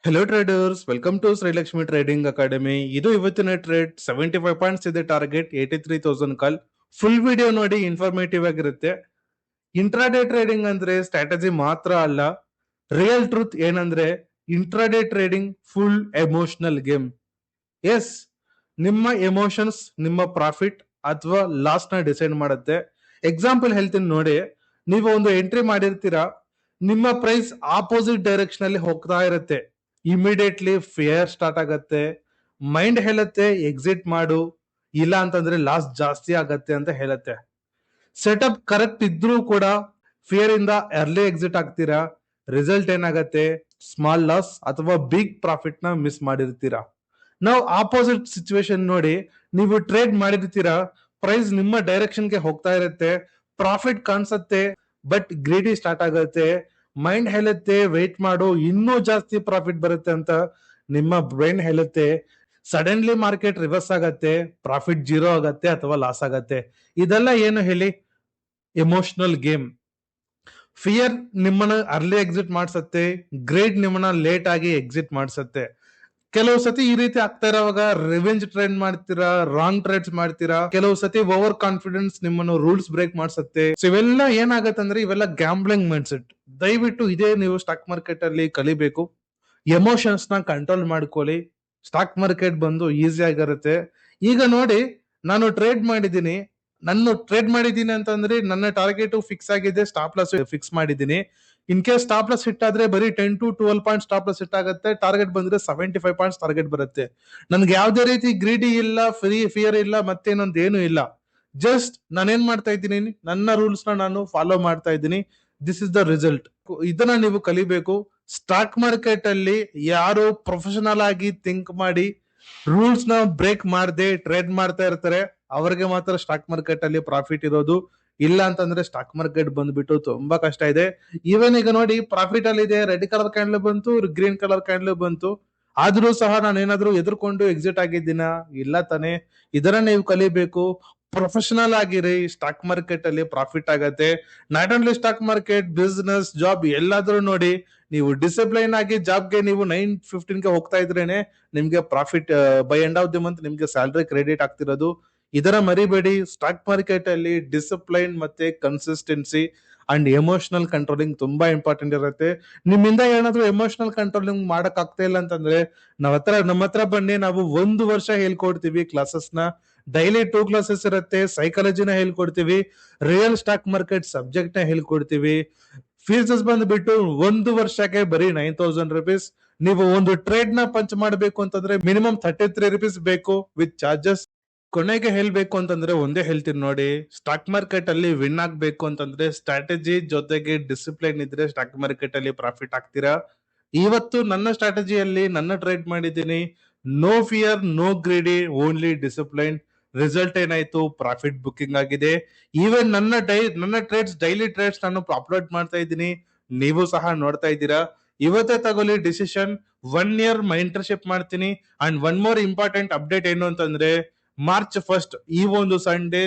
Hello traders, welcome to Srilakshmi trading academy. ಇದು ಇವತ್ತಿನ trade 75 points ಇದೆ, ಟಾರ್ಗೆಟ್ 83,000 ಕಾಲ್. ಫುಲ್ ವಿಡಿಯೋ ನೋಡಿ, ಇನ್ಫಾರ್ಮೇಟಿವ್ ಆಗಿರುತ್ತೆ. ಇಂಟ್ರಾಡೇ ಟ್ರೇಡಿಂಗ್ ಅಂದ್ರೆ ಸ್ಟ್ರಾಟಜಿ ಮಾತ್ರ ಅಲ್ಲ. ರಿಯಲ್ ಟ್ರೂತ್ ಏನಂದ್ರೆ intraday trading full emotional game. Yes, ನಿಮ್ಮ ಎಮೋಷನ್ಸ್ ನಿಮ್ಮ ಪ್ರಾಫಿಟ್ ಅಥವಾ ಲಾಸ್ ನ ಡಿಸೈಡ್ ಮಾಡುತ್ತೆ. ಎಕ್ಸಾಂಪಲ್ ಹೇಳ್ತೀನಿ ನೋಡಿ. ನೀವು ಒಂದು ಎಂಟ್ರಿ ಮಾಡಿರ್ತೀರಾ, ನಿಮ್ಮ ಪ್ರೈಸ್ ಆಪೋಸಿಟ್ ಡೈರೆಕ್ಷನ್ ಅಲ್ಲಿ ಹೋಗ್ತಾ ಇರುತ್ತೆ. ಇಮಿಡಿಯೇಟ್ಲಿ ಫಿಯರ್ ಸ್ಟಾರ್ಟ್ ಆಗತ್ತೆ. ಮೈಂಡ್ ಹೇಳುತ್ತೆ ಎಕ್ಸಿಟ್ ಮಾಡು, ಇಲ್ಲ ಅಂತಂದ್ರೆ ಲಾಸ್ ಜಾಸ್ತಿ ಆಗತ್ತೆ ಅಂತ ಹೇಳುತ್ತೆ. ಸೆಟಪ್ ಕರೆಕ್ಟ್ ಇದ್ರೂ ಕೂಡ ಫಿಯರ್ ಇಂದ ಅರ್ಲಿ ಎಕ್ಸಿಟ್ ಆಗ್ತೀರಾ. ರಿಸಲ್ಟ್ ಏನಾಗತ್ತೆ? ಸ್ಮಾಲ್ ಲಾಸ್ ಅಥವಾ ಬಿಗ್ ಪ್ರಾಫಿಟ್ ನ ಮಿಸ್ ಮಾಡಿರ್ತೀರಾ. ನಾವು ಆಪೋಸಿಟ್ ಸಿಚುವೇಶನ್ ನೋಡಿ. ನೀವು ಟ್ರೇಡ್ ಮಾಡಿರ್ತೀರಾ, ಪ್ರೈಸ್ ನಿಮ್ಮ ಡೈರೆಕ್ಷನ್ಗೆ ಹೋಗ್ತಾ ಇರುತ್ತೆ, ಪ್ರಾಫಿಟ್ ಕಾಣಿಸುತ್ತೆ, ಬಟ್ ಗ್ರೀಡಿ ಸ್ಟಾರ್ಟ್ ಆಗುತ್ತೆ. ಮೈಂಡ್ ಹೇಳುತ್ತೆ ವೇಟ್ ಮಾಡು, ಇನ್ನೂ ಜಾಸ್ತಿ ಪ್ರಾಫಿಟ್ ಬರುತ್ತೆ ಅಂತ. ನಿಮ್ಮ ಬ್ರೈನ್ ಹೇಳುತ್ತೆ. ಸಡನ್ಲಿ ಮಾರ್ಕೆಟ್ ರಿವರ್ಸ್ ಆಗತ್ತೆ, ಪ್ರಾಫಿಟ್ ಜೀರೋ ಆಗತ್ತೆ ಅಥವಾ ಲಾಸ್ ಆಗತ್ತೆ. ಇದೆಲ್ಲ ಏನು ಹೇಳಿ? Emotional game. ಫಿಯರ್ ನಿಮ್ಮನ್ನ ಅರ್ಲಿ ಎಕ್ಸಿಟ್ ಮಾಡ್ಸತ್ತೆ, ಗ್ರೇಡ್ ನಿಮ್ಮನ್ನ ಲೇಟ್ ಆಗಿ ಎಕ್ಸಿಟ್ ಮಾಡ್ಸತ್ತೆ. ಕೆಲವು ಸತಿ ಈ ರೀತಿ ಆಗ್ತಾ ಇರೋವಾಗ ರಿವೆಂಜ್ ಟ್ರೇಡ್ ಮಾಡ್ತೀರಾ, ರಾಂಗ್ ಟ್ರೇಡ್ಸ್ ಮಾಡ್ತೀರಾ. ಕೆಲವು ಸತಿ ಓವರ್ ಕಾನ್ಫಿಡೆನ್ಸ್ ನಿಮ್ಮನ್ನು ರೂಲ್ಸ್ ಬ್ರೇಕ್ ಮಾಡ್ಸತ್ತೆ. ಸೊ ಇವೆಲ್ಲ ಏನಾಗತ್ತಂದ್ರೆ ಇವೆಲ್ಲ ಗ್ಯಾಂಬ್ಲಿಂಗ್ ಮೈಂಡ್ ಸೆಟ್. ದಯವಿಟ್ಟು ಇದೇ ನೀವು ಸ್ಟಾಕ್ ಮಾರ್ಕೆಟ್ ಅಲ್ಲಿ ಕಲಿಬೇಕು. ಎಮೋಷನ್ಸ್ ನ ಕಂಟ್ರೋಲ್ ಮಾಡ್ಕೊಳ್ಳಿ. ಸ್ಟಾಕ್ ಮಾರ್ಕೆಟ್ ಬಂದು ಈಸಿ ಆಗಿರುತ್ತೆ. ಈಗ ನೋಡಿ, ನಾನು ಟ್ರೇಡ್ ಮಾಡಿದ್ದೀನಿ. ಅಂತಂದ್ರೆ ನನ್ನ ಟಾರ್ಗೆಟ್ ಫಿಕ್ಸ್ ಆಗಿದೆ, ಸ್ಟಾಪ್ ಲಾಸ್ ಫಿಕ್ಸ್ ಮಾಡಿದ್ದೀನಿ. In case stop loss hit ಆದ್ರೆ ಬರೀ 10 to 12 point stop loss hit ಆಗುತ್ತೆ. ಟಾರ್ಗೆಟ್ ಬಂದ್ರೆ 75 ಪಾಯಿಂಟ್ಸ್ ಟಾರ್ಗೆಟ್ ಬರುತ್ತೆ. ನನ್ಗೆ ಯಾವ್ದೇ ರೀತಿ ಗ್ರೀಡಿ ಇಲ್ಲ, ಫಿಯರ್ ಇಲ್ಲ, ಮತ್ತೇನೊಂದು ಏನು ಇಲ್ಲ. ಜಸ್ಟ್ ನಾನೇನ್ ಮಾಡ್ತಾ ಇದ್ದೀನಿ, ನನ್ನ ರೂಲ್ಸ್ ನ ನಾನು ಫಾಲೋ ಮಾಡ್ತಾ ಇದ್ದೀನಿ. This is the result. ಇದನ್ನ ನೀವು ಕಲಿಬೇಕು. ಸ್ಟಾಕ್ ಮಾರ್ಕೆಟ್ ಅಲ್ಲಿ ಯಾರು ಪ್ರೊಫೆಷನಲ್ ಆಗಿ ಥಿಂಕ್ ಮಾಡಿ ರೂಲ್ಸ್ ನ ಬ್ರೇಕ್ ಮಾಡದೆ ಟ್ರೇಡ್ ಮಾಡ್ತಾ ಇರ್ತಾರೆ, ಅವ್ರಿಗೆ ಮಾತ್ರ ಸ್ಟಾಕ್ ಮಾರ್ಕೆಟ್ ಅಲ್ಲಿ ಪ್ರಾಫಿಟ್ ಇರೋದು. ಇಲ್ಲ ಅಂತಂದ್ರೆ ಸ್ಟಾಕ್ ಮಾರ್ಕೆಟ್ ಬಂದ್ಬಿಟ್ಟು ತುಂಬಾ ಕಷ್ಟ ಇದೆ. ಈವನ್ ಈಗ ನೋಡಿ, ಪ್ರಾಫಿಟ್ ಅಲ್ಲಿ ಇದೆ, ರೆಡ್ ಕಲರ್ ಕ್ಯಾಂಡಲ್ ಬಂತು, ಗ್ರೀನ್ ಕಲರ್ ಕ್ಯಾಂಡಲ್ ಬಂತು. ಆದ್ರೂ ಸಹ ನಾನು ಏನಾದ್ರು ಎದುರ್ಕೊಂಡು ಎಕ್ಸಿಟ್ ಆಗಿದ್ದೀನ? ಇಲ್ಲ ತಾನೆ. ಇದನ್ನ ನೀವು ಕಲಿಬೇಕು. ಪ್ರೊಫೆಷನಲ್ ಆಗಿರಿ. ಸ್ಟಾಕ್ ಮಾರ್ಕೆಟ್ ಅಲ್ಲಿ ಪ್ರಾಫಿಟ್ ಆಗತ್ತೆ. Not only stock market, business, job ಎಲ್ಲಾದ್ರೂ ನೋಡಿ. ನೀವು ಡಿಸಿಪ್ಲೈನ್ ಆಗಿ ಜಾಬ್ಗೆ ನೀವು 9:15 ಹೋಗ್ತಾ ಇದ್ರೇನೆ ನಿಮ್ಗೆ profit by end of the month ನಿಮ್ಗೆ ಸ್ಯಾಲರಿ ಕ್ರೆಡಿಟ್ ಆಗ್ತಿರೋದು. ಇದರ ಮರಿಬೇಡಿ. ಸ್ಟಾಕ್ ಮಾರ್ಕೆಟ್ ಅಲ್ಲಿ ಡಿಸಿಪ್ಲೈನ್ ಮತ್ತೆ ಕನ್ಸಿಸ್ಟೆನ್ಸಿ ಅಂಡ್ ಎಮೋಷನಲ್ ಕಂಟ್ರೋಲಿಂಗ್ ತುಂಬಾ ಇಂಪಾರ್ಟೆಂಟ್ ಇರುತ್ತೆ. ನಿಮ್ಮಿಂದ ಏನಾದ್ರು ಎಮೋಷನಲ್ ಕಂಟ್ರೋಲಿಂಗ್ ಮಾಡಕ್ ಆಗ್ತಾ ಇಲ್ಲ ಅಂತಂದ್ರೆ ನಮ್ಮ ಹತ್ರ ಬನ್ನಿ. ನಾವು 1 ವರ್ಷ ಹೇಳ್ಕೊಡ್ತೀವಿ ಕ್ಲಾಸಸ್ ನ. ಡೈಲಿ 2 ಕ್ಲಾಸಸ್ ಇರುತ್ತೆ. ಸೈಕಾಲಜಿನ ಹೇಳ್ಕೊಡ್ತೀವಿ, ರಿಯಲ್ ಸ್ಟಾಕ್ ಮಾರ್ಕೆಟ್ ಸಬ್ಜೆಕ್ಟ್ ನ ಹೇಳ್ಕೊಡ್ತೀವಿ. ಫೀಸಸ್ ಬಂದ್ಬಿಟ್ಟು 1 ವರ್ಷಕ್ಕೆ ಬರೀ 9,000 ರುಪೀಸ್. ನೀವು ಒಂದು ಟ್ರೇಡ್ ನ ಪಂಚ್ ಮಾಡಬೇಕು ಅಂತಂದ್ರೆ ಮಿನಿಮಮ್ 33 ರುಪೀಸ್ ಬೇಕು ವಿತ್ ಚಾರ್ಜಸ್. ಕೊನೆಗೆ ಹೇಳ್ಬೇಕು ಅಂತಂದ್ರೆ ಒಂದೇ ಹೇಳ್ತೀನಿ ನೋಡಿ. ಸ್ಟಾಕ್ ಮಾರ್ಕೆಟ್ ಅಲ್ಲಿ ವಿನ್ ಆಗ್ಬೇಕು ಅಂತಂದ್ರೆ ಸ್ಟ್ರಾಟಜಿ ಜೊತೆಗೆ ಡಿಸಿಪ್ಲಿನ್ ಇದ್ರೆ ಸ್ಟಾಕ್ ಮಾರ್ಕೆಟ್ ಅಲ್ಲಿ ಪ್ರಾಫಿಟ್ ಆಗ್ತೀರಾ. ಇವತ್ತು ನನ್ನ ಸ್ಟ್ರಾಟಜಿಯಲ್ಲಿ ನನ್ನ ಟ್ರೇಡ್ ಮಾಡಿದ್ದೀನಿ. No fear, no greedy, only discipline. Result ಏನಾಯ್ತು? ಪ್ರಾಫಿಟ್ ಬುಕಿಂಗ್ ಆಗಿದೆ. ಈವನ್ ನನ್ನ ಟ್ರೇಡ್ಸ್, ಡೈಲಿ ಟ್ರೇಡ್ಸ್ ನಾನು ಅಪ್ಲೋಡ್ ಮಾಡ್ತಾ ಇದ್ದೀನಿ. ನೀವು ಸಹ ನೋಡ್ತಾ ಇದ್ದೀರಾ. ಇವತ್ತೇ ತಗೊಳ್ಳಿ ಡಿಸಿಷನ್. 1 year ಮೆಂಟರ್ಶಿಪ್ ಮಾಡ್ತೀನಿ. And one more important update ಏನು ಅಂತಂದ್ರೆ, March 1st ಈ ಒಂದು ಸಂಡೇ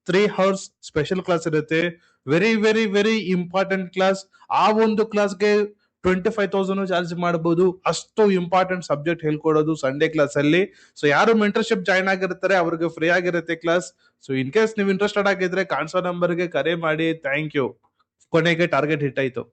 3 hours ಸ್ಪೆಷಲ್ ಕ್ಲಾಸ್ ಇರುತ್ತೆ. Very very very important class. ಆ ಒಂದು ಕ್ಲಾಸ್ಗೆ 25,000 ಚಾರ್ಜ್ ಮಾಡಬಹುದು. ಅಷ್ಟು ಇಂಪಾರ್ಟೆಂಟ್ ಸಬ್ಜೆಕ್ಟ್ ಹೇಳ್ಕೊಡೋದು ಸಂಡೇ ಕ್ಲಾಸ್ ಅಲ್ಲಿ. ಸೊ ಯಾರು ಮೆಂಟರ್ಶಿಪ್ ಜಾಯ್ನ್ ಆಗಿರ್ತಾರೆ ಅವ್ರಿಗೆ ಫ್ರೀ ಆಗಿರುತ್ತೆ ಕ್ಲಾಸ್. ಸೊ ಇನ್ ಕೇಸ್ ನೀವು ಇಂಟ್ರೆಸ್ಟೆಡ್ ಆಗಿದ್ರೆ ಕಾಣಿಸೋ ನಂಬರ್ಗೆ ಕರೆ ಮಾಡಿ. Thank you. ಕೊನೆಗೆ ಟಾರ್ಗೆಟ್ ಹಿಟ್ ಆಯ್ತು.